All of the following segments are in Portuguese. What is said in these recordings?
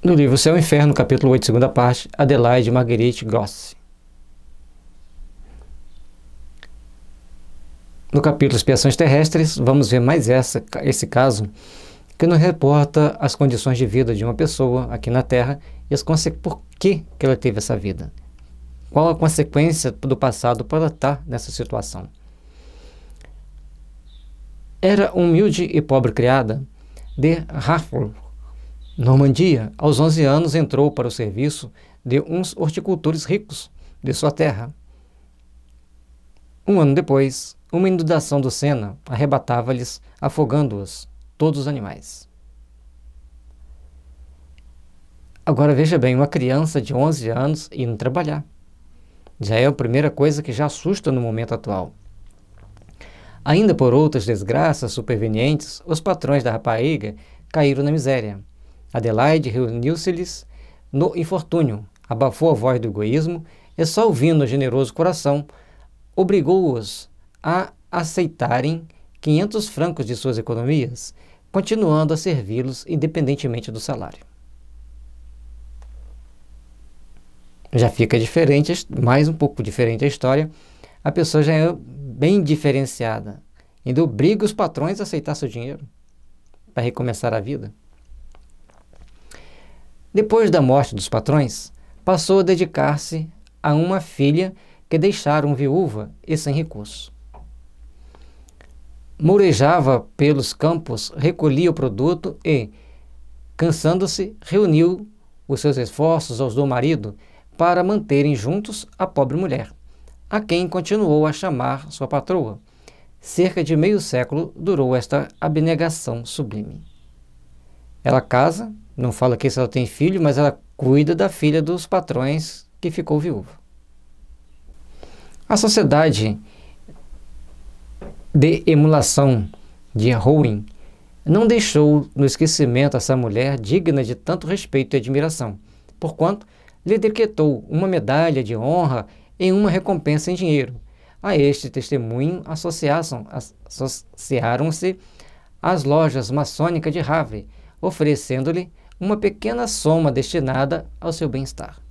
No livro Céu e Inferno, capítulo 8, segunda parte, Adelaide Marguerite Grosse. No capítulo Expiações Terrestres, vamos ver mais esse caso, que nos reporta as condições de vida de uma pessoa aqui na Terra e por que ela teve essa vida. Qual a consequência do passado para ela estar nessa situação. Era humilde e pobre criada de Harfleur, Normandia. Aos 11 anos entrou para o serviço de uns horticultores ricos de sua terra. Um ano depois, uma inundação do Sena arrebatava-lhes, afogando-os, todos os animais. Agora veja bem, uma criança de 11 anos indo trabalhar. Já é a primeira coisa que já assusta no momento atual. Ainda por outras desgraças supervenientes, os patrões da rapariga caíram na miséria. Adelaide reuniu-se-lhes no infortúnio, abafou a voz do egoísmo e, só ouvindo o generoso coração, obrigou-os a aceitarem 500 francos de suas economias, continuando a servi-los independentemente do salário. Já fica diferente, mais um pouco diferente a história. A pessoa já é bem diferenciada, ainda obriga os patrões a aceitar seu dinheiro para recomeçar a vida. Depois da morte dos patrões, passou a dedicar-se a uma filha que deixaram viúva e sem recurso. Mourejava pelos campos, recolhia o produto e, cansando-se, reuniu os seus esforços aos do marido para manterem juntos a pobre mulher, a quem continuou a chamar sua patroa. Cerca de meio século durou esta abnegação sublime. Ela casa, não fala aqui se ela tem filho, mas ela cuida da filha dos patrões que ficou viúva. A sociedade de emulação de Rouen não deixou no esquecimento essa mulher digna de tanto respeito e admiração, porquanto lhe decretou uma medalha de honra e uma recompensa em dinheiro. A este testemunho associaram-se as lojas maçônicas de Havre, oferecendo-lhe uma pequena soma destinada ao seu bem-estar.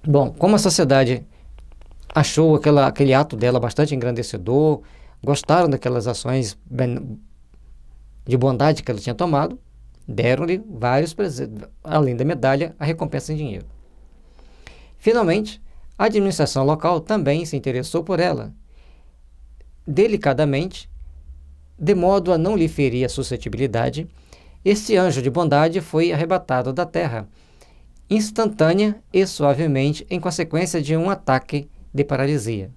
Bom, como a sociedade achou aquele ato dela bastante engrandecedor, gostaram daquelas ações de bondade que ela tinha tomado, deram-lhe vários presentes, além da medalha, a recompensa em dinheiro. Finalmente, a administração local também se interessou por ela, delicadamente, de modo a não lhe ferir a suscetibilidade. Este anjo de bondade foi arrebatado da terra, instantânea e suavemente, em consequência de um ataque de paralisia.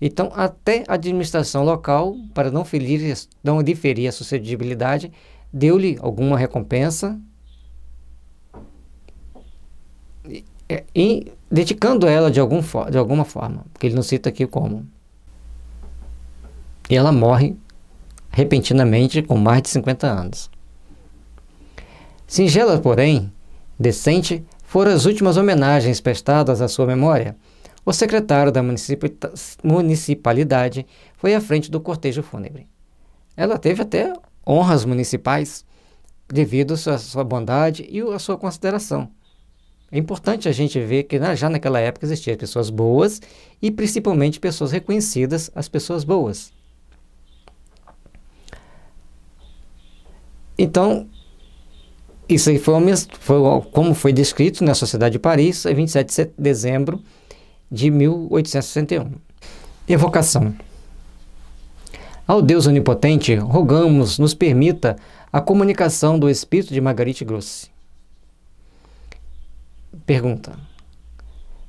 Então, até a administração local, para não lhe ferir a suscetibilidade, deu-lhe alguma recompensa e dedicando ela de alguma forma, porque ele não cita aqui como. E ela morre repentinamente com mais de 50 anos. Singela, porém, decente, foram as últimas homenagens prestadas à sua memória. O secretário da municipalidade foi à frente do cortejo fúnebre. Ela teve até honras municipais devido à sua bondade e à sua consideração. É importante a gente ver que já naquela época existiam pessoas boas e principalmente pessoas reconhecidas, as pessoas boas. Então, isso aí foi como foi descrito na Sociedade de Paris, em 27 de dezembro de 1861. Evocação. Ao Deus Onipotente, rogamos nos permita a comunicação do espírito de Marguerite Grosse. Pergunta.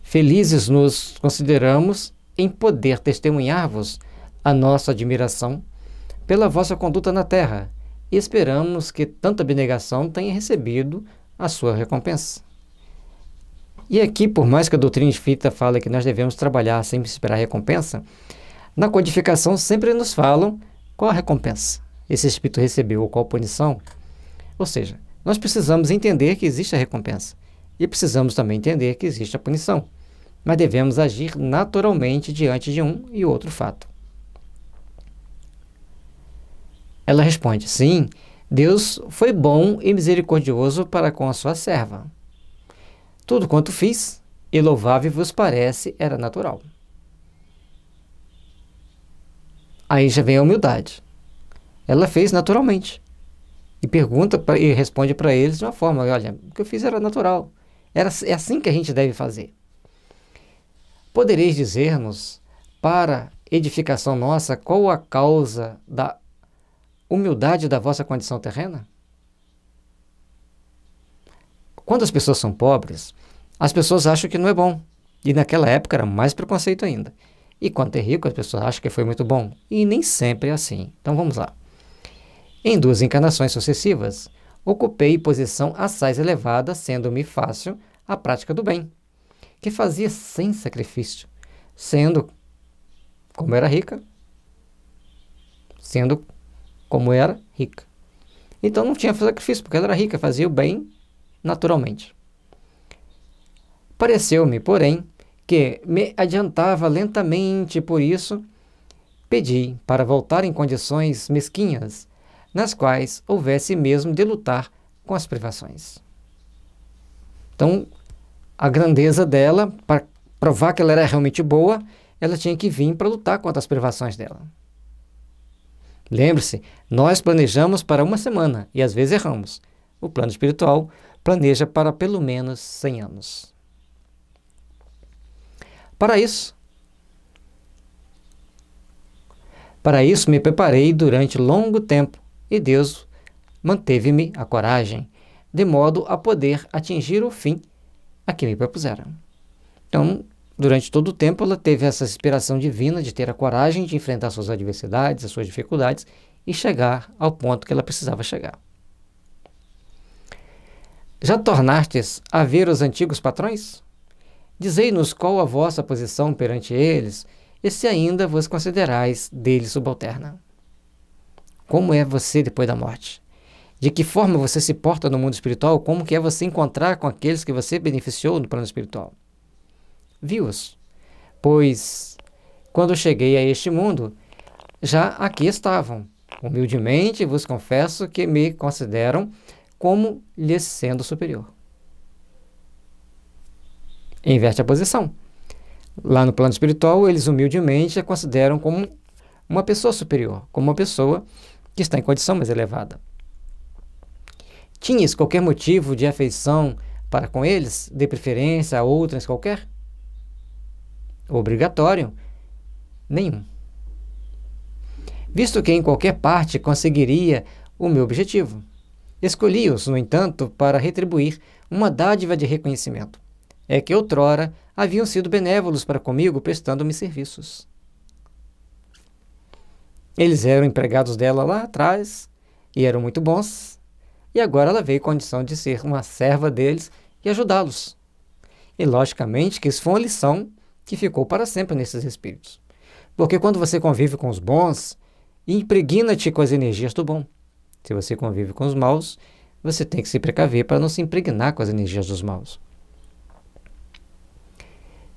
Felizes nos consideramos em poder testemunhar-vos a nossa admiração pela vossa conduta na terra e esperamos que tanta abnegação tenha recebido a sua recompensa. E aqui, por mais que a doutrina espírita fale que nós devemos trabalhar sem esperar recompensa, na codificação sempre nos falam qual a recompensa esse espírito recebeu ou qual punição. Ou seja, nós precisamos entender que existe a recompensa e precisamos também entender que existe a punição, mas devemos agir naturalmente diante de um e outro fato. Ela responde, sim, Deus foi bom e misericordioso para com a sua serva. Tudo quanto fiz, e louvável vos parece, era natural. Aí já vem a humildade. Ela fez naturalmente. E pergunta e responde para eles de uma forma: olha, o que eu fiz era natural. É assim que a gente deve fazer. Podereis dizer-nos, para edificação nossa, qual a causa da humildade da vossa condição terrena? Quando as pessoas são pobres, as pessoas acham que não é bom. E naquela época era mais preconceito ainda. E quando é rico, as pessoas acham que foi muito bom. E nem sempre é assim. Então vamos lá. Em 2 encarnações sucessivas, ocupei posição assaz elevada, sendo-me fácil a prática do bem, que fazia sem sacrifício, sendo como era rica. Então não tinha sacrifício, porque ela era rica, fazia o bem naturalmente. Pareceu-me, porém, que me adiantava lentamente, por isso pedi para voltar em condições mesquinhas, nas quais houvesse mesmo de lutar com as privações. Então, a grandeza dela, para provar que ela era realmente boa, ela tinha que vir para lutar contra as privações dela. Lembre-se, nós planejamos para uma semana e às vezes erramos. O plano espiritual planeja para pelo menos 100 anos. Para isso me preparei durante longo tempo e Deus manteve-me a coragem, de modo a poder atingir o fim a que me propuseram. Então, durante todo o tempo, ela teve essa inspiração divina de ter a coragem de enfrentar suas adversidades, as suas dificuldades e chegar ao ponto que ela precisava chegar. Já tornastes a ver os antigos patrões? Dizei-nos qual a vossa posição perante eles, e se ainda vos considerais deles subalterna. Como é você depois da morte? De que forma você se porta no mundo espiritual? Como que é você encontrar com aqueles que você beneficiou no plano espiritual? Vi-os, pois, quando cheguei a este mundo, já aqui estavam. Humildemente vos confesso que me consideram como lhes sendo superior. Inverte a posição. Lá no plano espiritual, eles humildemente a consideram como uma pessoa superior, como uma pessoa que está em condição mais elevada. Tinhas qualquer motivo de afeição para com eles, de preferência a outras qualquer? Obrigatório? Nenhum. Visto que em qualquer parte conseguiria o meu objetivo. Escolhi-os, no entanto, para retribuir uma dádiva de reconhecimento. É que outrora haviam sido benévolos para comigo, prestando-me serviços. Eles eram empregados dela lá atrás e eram muito bons, e agora ela veio com a condição de ser uma serva deles e ajudá-los. E logicamente que isso foi uma lição que ficou para sempre nesses espíritos. Porque quando você convive com os bons, impregna-te com as energias do bom. Se você convive com os maus, você tem que se precaver para não se impregnar com as energias dos maus.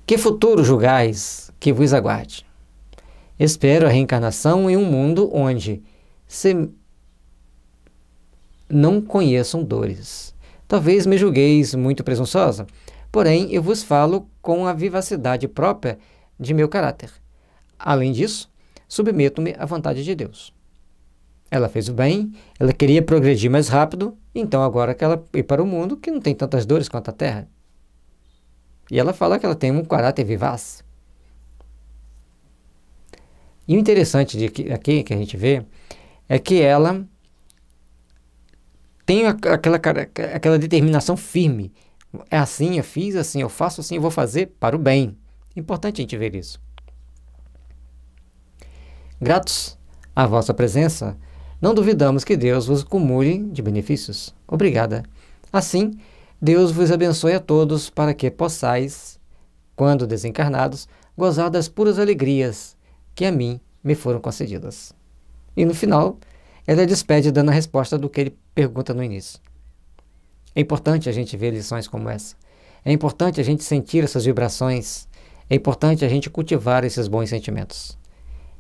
Que futuro julgais que vos aguarde? Espero a reencarnação em um mundo onde se não conheçam dores. Talvez me julgueis muito presunçosa, porém eu vos falo com a vivacidade própria de meu caráter. Além disso, submeto-me à vontade de Deus. Ela fez o bem, ela queria progredir mais rápido, então agora que ela ir para o mundo que não tem tantas dores quanto a Terra. E ela fala que ela tem um caráter vivaz. E o interessante aqui que a gente vê é que ela tem aquela determinação firme. É assim, eu fiz assim, eu faço assim, eu vou fazer para o bem. É importante a gente ver isso. Gratos à vossa presença, não duvidamos que Deus vos acumule de benefícios. Obrigada. Assim, Deus vos abençoe a todos para que possais, quando desencarnados, gozar das puras alegrias que a mim me foram concedidas. E no final, ela despede dando a resposta do que ele pergunta no início. É importante a gente ver lições como essa. É importante a gente sentir essas vibrações. É importante a gente cultivar esses bons sentimentos.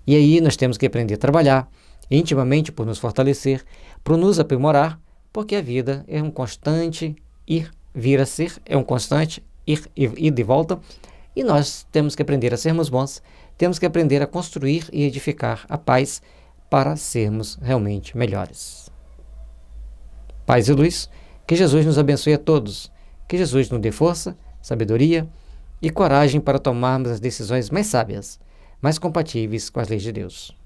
E aí nós temos que aprender a trabalhar intimamente por nos fortalecer, para nos aprimorar, porque a vida é um constante ir, vir a ser, é um constante ir e de volta, e nós temos que aprender a sermos bons, temos que aprender a construir e edificar a paz para sermos realmente melhores. Paz e luz, que Jesus nos abençoe a todos, que Jesus nos dê força, sabedoria e coragem para tomarmos as decisões mais sábias, mais compatíveis com as leis de Deus.